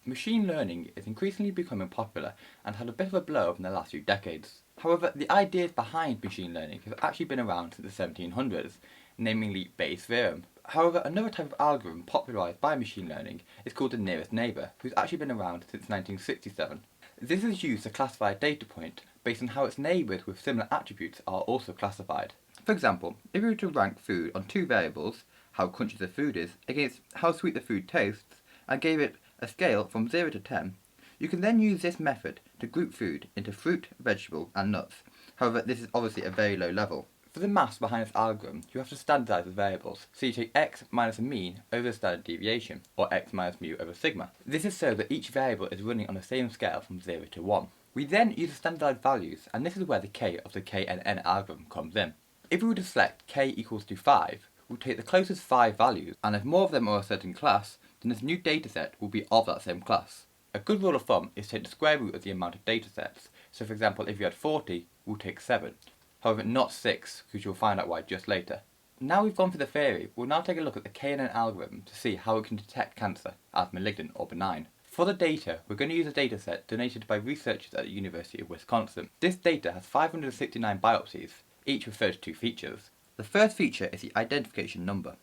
Machine learning is increasingly becoming popular and had a bit of a blow up in the last few decades. However, the ideas behind machine learning have actually been around since the 1700s, namely Bayes' theorem. However, another type of algorithm popularised by machine learning is called the nearest neighbour, who's actually been around since 1967. This is used to classify a data point based on how its neighbours with similar attributes are also classified. For example, if we were to rank food on two variables, how crunchy the food is against how sweet the food tastes, and gave it a scale from 0 to 10, you can then use this method to group food into fruit, vegetable and nuts. However, this is obviously a very low level. For the maths behind this algorithm, you have to standardise the variables, so you take x minus a mean over the standard deviation, or x minus mu over sigma. This is so that each variable is running on the same scale from 0 to 1. We then use the standardised values, and this is where the k of the KNN algorithm comes in. If we were to select k equals to 5, we'll take the closest 5 values, and if more of them are a certain class, then this new dataset will be of that same class. A good rule of thumb is to take the square root of the amount of datasets. So for example, if you had 40, we'll take 7. However, not 6, because you'll find out why just later. Now we've gone through the theory, we'll now take a look at the KNN algorithm to see how it can detect cancer as malignant or benign. For the data, we're going to use a dataset donated by researchers at the University of Wisconsin. This data has 569 biopsies, each with 32 features. The first feature is the identification number.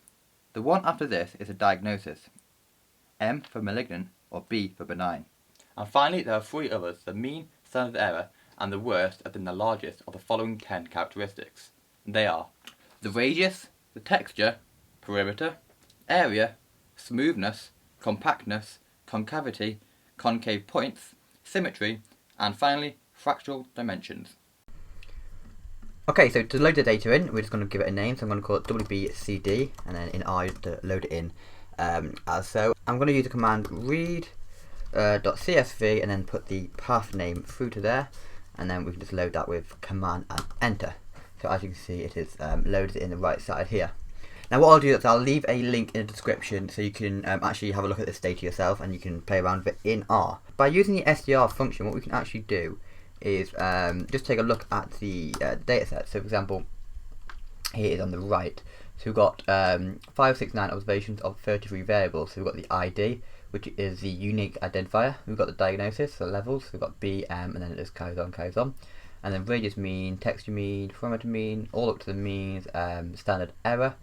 The one after this is a diagnosis, M for malignant or B for benign. And finally, there are 3 others, the mean, standard error, and the worst as in the largest of the following 10 characteristics. They are the radius, the texture, perimeter, area, smoothness, compactness, concavity, concave points, symmetry, and finally, fractal dimensions. Okay, so to load the data in, we're just going to give it a name, so I'm going to call it WBCD, and then in R to load it in as so. I'm going to use the command read.csv and then put the path name through to there, and then we can just load that with command and enter. So as you can see, it is loaded in the right side here. Now what I'll do is I'll leave a link in the description so you can actually have a look at this data yourself and you can play around with it in R. By using the str function, what we can actually do is just take a look at the dataset. So for example, here it is on the right. So we've got 569 observations of 33 variables. So we've got the ID, which is the unique identifier. We've got the diagnosis, the levels. So we've got B, M, and then it just carries on. And then radius mean, texture mean, parameter mean, all up to the means, standard error,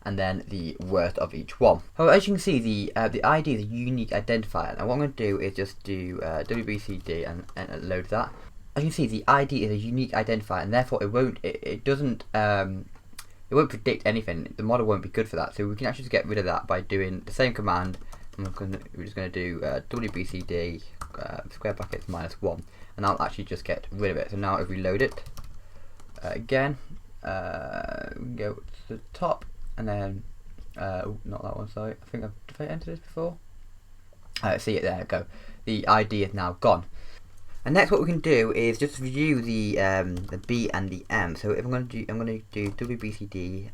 and then the worth of each one. However, as you can see, the ID is a unique identifier. And what I'm going to do is just do WBCD and load that. As you can see, the ID is a unique identifier, and therefore it won't predict anything. The model won't be good for that. So we can actually just get rid of that by doing the same command. We're just going to do WBCD square brackets -1, and that'll actually just get rid of it. So now if we load it again, we can go to the top, and then not that one. Sorry, I think did I enter this before? See it there. Go. The ID is now gone. And next, what we can do is just view the B and the M. So if I'm going to do WBCD,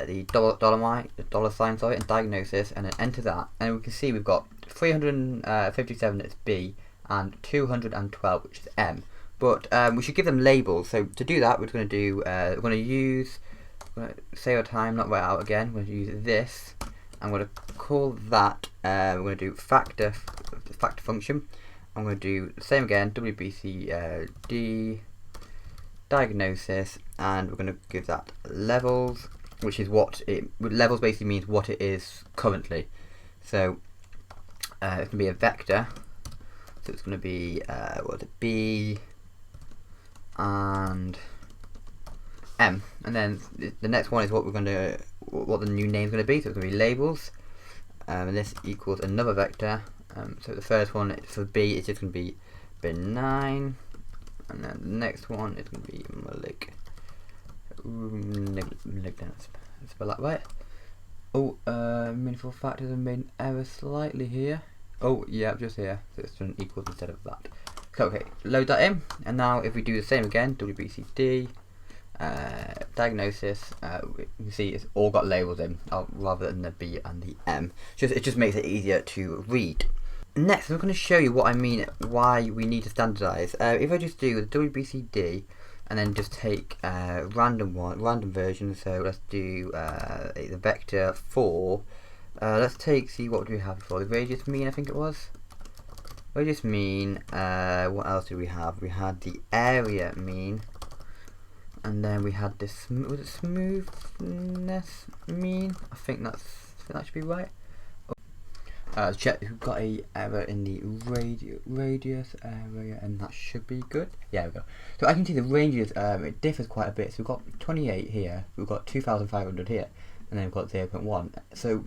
the dollar sign, and diagnosis, and then enter that, and we can see we've got 357 that's B and 212 which is M. But we should give them labels. So to do that, we're going to do we're going to use save our time, not write out again. We're going to use this. I'm going to call that. We're going to do factor function. I'm going to do the same again, WBCD diagnosis, and we're going to give that levels, which is levels basically means what it is currently. So it's going to be a vector, so it's going to be B and M, and then the next one is what the new name is going to be. So it's going to be labels, and this equals another vector. So the first one for B is just going to be benign, and then the next one is going to be malignant. Spell that right. Oh, meaningful factors and made an error slightly here. Oh, yeah, just here. So it's an equals instead of that. So okay, load that in, and now if we do the same again, WBCD diagnosis, you can see it's all got labels in rather than the B and the M. It just makes it easier to read. Next, I'm going to show you what I mean, why we need to standardise. If I just do the WBCD and then just take random version, so let's do the vector for Let's see what do we have before. The radius mean, I think it was. Radius mean, what else did we have? We had the area mean, and then we had this, was it smoothness mean? I think that should be right. Check, we've got a error in the radius area, and that should be good. Yeah, we go. So I can see the ranges, it differs quite a bit. So we've got 28 here, we've got 2,500 here, and then we've got 0.1. So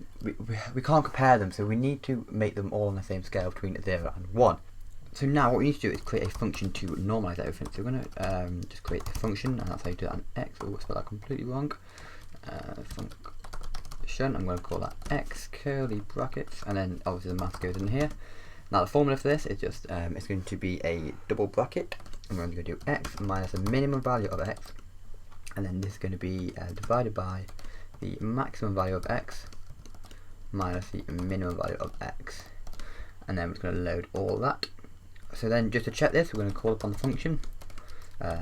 we can't compare them, so we need to make them all on the same scale between 0 and 1. So now what we need to do is create a function to normalise everything. So we're going to just create a function, and that's how you do that on x. Oh, I spelled that completely wrong. I'm going to call that x curly brackets, and then obviously the math goes in here. Now the formula for this is just it's going to be a double bracket, and we're going to do x minus the minimum value of x, and then this is going to be divided by the maximum value of x minus the minimum value of x, and then we're going to load all that. So then just to check this, we're going to call upon the function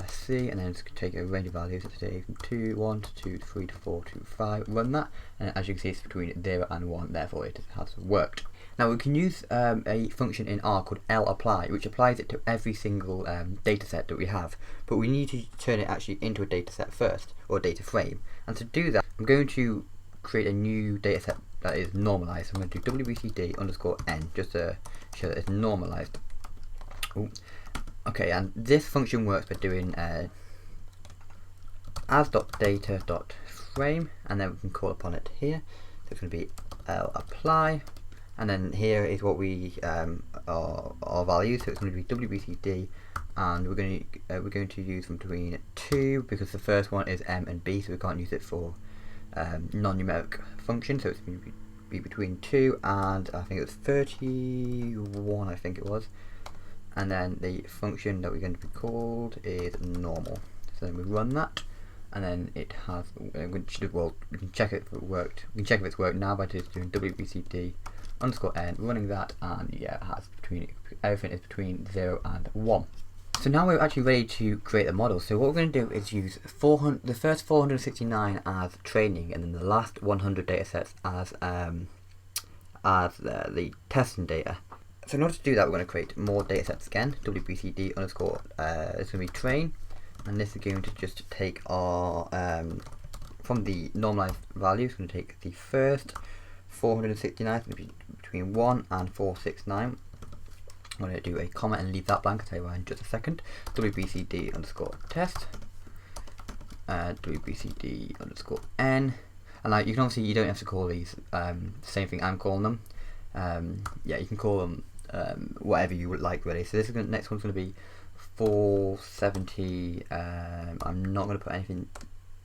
C, and then it's going to take a range of values, let's say from 1 to 2 to 3 to 4 to 5, run that, and as you can see it's between 0 and 1, therefore it has worked. Now we can use a function in R called lapply, which applies it to every single data set that we have, but we need to turn it actually into a data set first, or a data frame, and to do that I'm going to create a new data set that is normalized. So I'm going to do wbcd_n just to show that it's normalized. Ooh. Okay, and this function works by doing as.data.frame, and then we can call upon it here. So it's going to be lapply, and then here is what we our values. So it's going to be wbcd, and we're going to use from between 2, because the first one is m and b, so we can't use it for non-numeric function. So it's going to be between 2 and I think it was 31. I think it was. And then the function that we're going to be called is normal. So then we run that, and then it has. We can check if it worked. We can check if it's worked now by just doing wbcd_n, running that, and yeah, it has everything is between 0 and 1. So now we're actually ready to create the model. So what we're going to do is use the first 469 as training, and then the last 100 datasets as the testing data. So in order to do that, we're going to create more datasets again. wbcd_, it's going to be train, and this is going to just take our from the normalized value. It's going to take the first 469, it's going to be between 1 and 469. I'm going to do a comma and leave that blank. I'll tell you why in just a second. wbcd_test, wbcd_n, and like you can obviously, you don't have to call these same thing I'm calling them. Yeah, you can call them whatever you would like really. So this is next one's going to be 470. I'm not going to put anything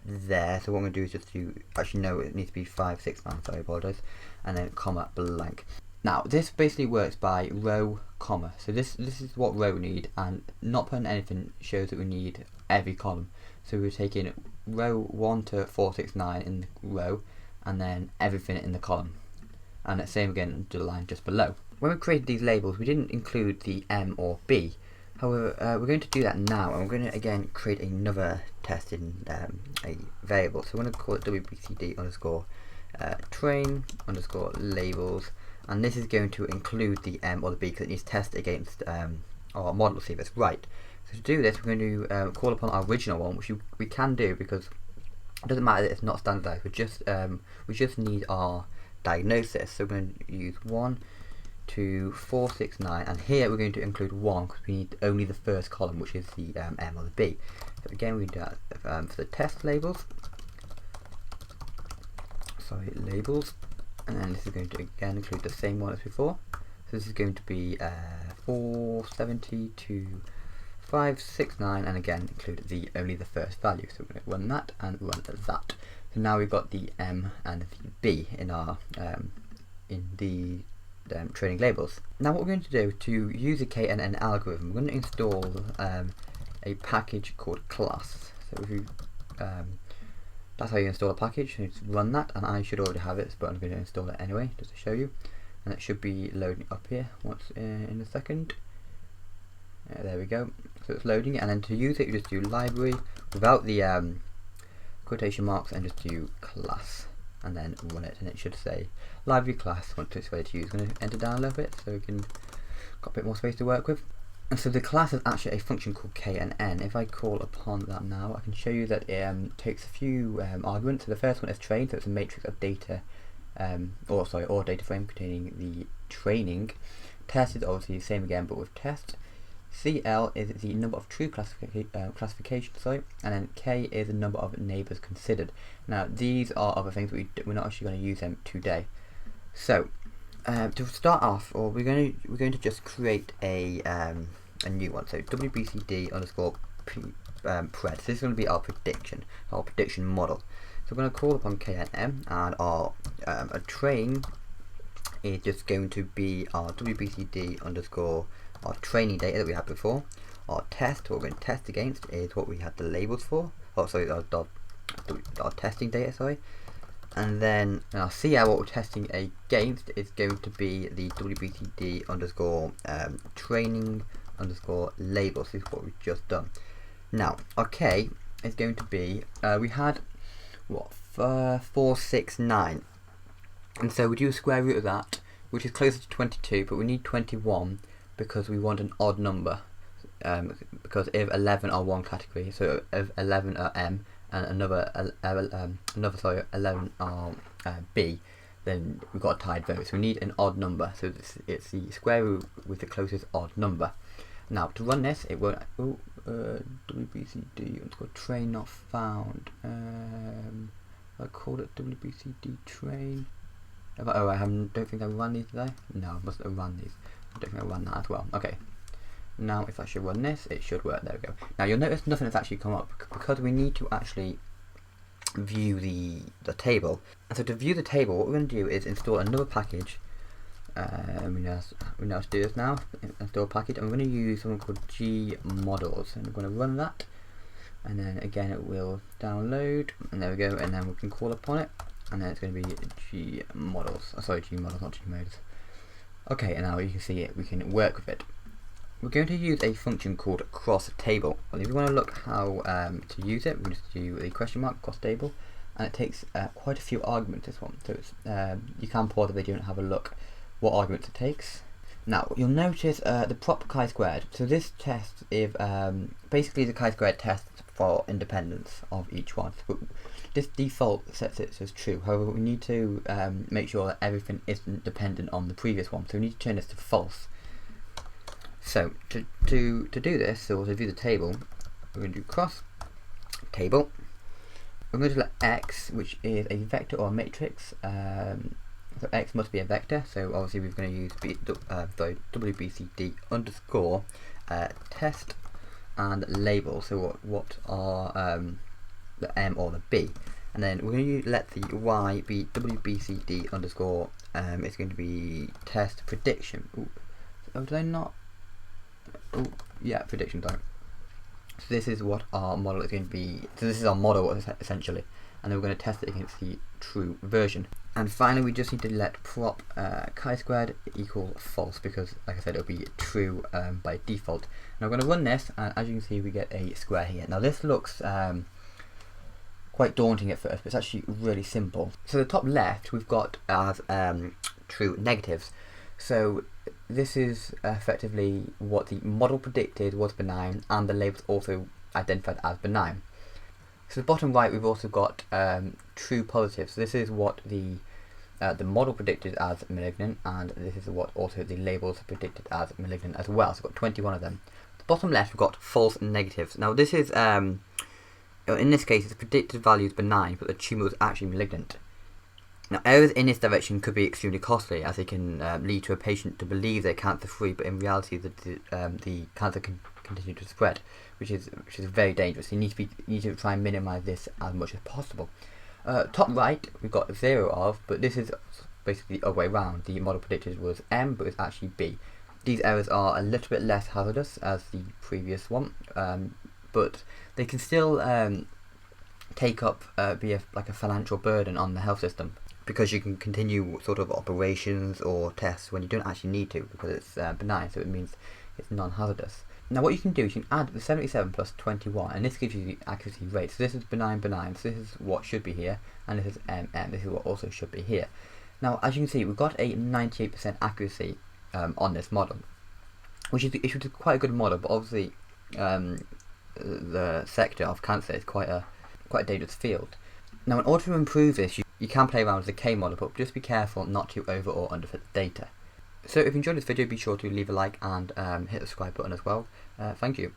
there, so what I'm going to do is just actually no, it needs to be 569, sorry, I apologise, and then comma blank. Now this basically works by row comma, so this is what row we need, and not putting anything shows that we need every column. So we're taking row 1 to 469 in the row, and then everything in the column, and the same again to the line just below. When we created these labels, we didn't include the M or B. However, we're going to do that now, and we're going to again create another test in a variable. So we're going to call it wbcd_train_labels, and this is going to include the M or the B because it needs to test against our model to see if it's right. So to do this, we're going to call upon our original one, which we can do because it doesn't matter that it's not standardized. We just need our diagnosis. So we're going to use 1 to 469, and here we're going to include 1 because we need only the first column, which is the M or the B. So again, we do that for the test labels. Sorry, labels, and then this is going to again include the same one as before. So this is going to be 470 to 569, and again include only the first value. So we're going to run that and run that. So now we've got the M and the B in our training labels. Now what we're going to do to use a KNN algorithm, we're going to install a package called class. So if you that's how you install a package. So just run that, and I should already have it, but I'm going to install it anyway just to show you, and it should be loading up here once in a second. There we go. So it's loading it, and then to use it you just do library without the quotation marks and just do class, and then run it, and it should say library class once it's ready to use. I'm going to enter down a little bit so we can got a bit more space to work with. And so the class is actually a function called k and n. If I call upon that now, I can show you that it takes a few arguments. So the first one is train, so it's a matrix of data, or data frame containing the training. Test is obviously the same again, but with test. CL is the number of true classification, and then K is the number of neighbours considered. Now these are other things, we're not actually going to use them today. So to start off, we're going to just create a new one. So WBCD underscore pred. This is going to be our prediction model. So we're going to call upon K and M, and our a train is just going to be our WBCD underscore our training data that we had before. Our test, what we're going to test against, is what we had the labels for. Our testing data, sorry. And then our CL, what we're testing against, is going to be the WBCD underscore training underscore labels. This is what we've just done. Now, our K is going to be, we had, 469. And so we do a square root of that, which is closer to 22, but we need 21 because we want an odd number. Because if 11 are one category, so if 11 are M and another 11 are B, then we've got a tied vote. So we need an odd number. So it's the square root with the closest odd number. Now to run this, it won't. WBCD underscore train not found. I called it WBCD train. Don't think I ran these today. No, I must have run these. I don't think I ran that as well. Okay. Now if I should run this, it should work. There we go. Now you'll notice nothing has actually come up because we need to actually view the table. And so to view the table, what we're going to do is install another package. We know how to do this now. Install a package, and we're going to use something called gmodels, and we're going to run that. And then again, it will download, and there we go. And then we can call upon it, and then it's going to be gmodels. Oh, sorry, gmodels, not gmodes. Okay, and now you can see it. We can work with it. We're going to use a function called cross table. Well, if you want to look how to use it, we just do a question mark cross table, and it takes quite a few arguments. This one, so it's you can pause the video and have a look what arguments it takes. Now you'll notice the prop chi-squared. So this test is basically the chi-squared test for independence of each one. But this default sets it as true. However, we need to make sure that everything isn't dependent on the previous one. So we need to turn this to false. So to do this, so to view the table, we're going to do cross table. We're going to let x, which is a vector or a matrix. So x must be a vector. So obviously we're going to use WBCD underscore test and label. So what are the M or the B, and then we're going to let the y be WBCD underscore. It's going to be test prediction. Ooh. Oh, did I not? Oh, yeah, prediction time. So this is what our model is going to be. So this is our model essentially, and then we're going to test it against the true version. And finally, we just need to let prop chi-squared equal false, because, like I said, it'll be true by default. Now we're going to run this, and as you can see, we get a square here. Now this looks quite daunting at first, but it's actually really simple. So the top left, we've got as true negatives. So this is effectively what the model predicted was benign, and the labels also identified as benign. So the bottom right, we've also got true positives. So this is what the model predicted as malignant, and this is what also the labels predicted as malignant as well. So we've got 21 of them. The bottom left, we've got false negatives. Now this is, in this case, the predicted value is benign, but the tumour was actually malignant. Now errors in this direction could be extremely costly, as they can lead to a patient to believe they're cancer-free, but in reality the cancer can continue to spread, which is very dangerous. You need to try and minimise this as much as possible. Top right, we've got 0 of, but this is basically the other way around. The model predicted was M, but it's actually B. These errors are a little bit less hazardous as the previous one, but they can still take up be like a financial burden on the health system, because you can continue sort of operations or tests when you don't actually need to, because it's benign, so it means it's non-hazardous. Now what you can do is you can add the 77 plus 21, and this gives you the accuracy rate. So this is benign, so this is what should be here, and this is this is what also should be here. Now as you can see, we've got a 98% accuracy on this model, which is quite a good model, but obviously the sector of cancer is quite a dangerous field. Now in order to improve this, you can play around with the K model, but just be careful not to over or underfit the data. So if you enjoyed this video, be sure to leave a like and hit the subscribe button as well. Thank you.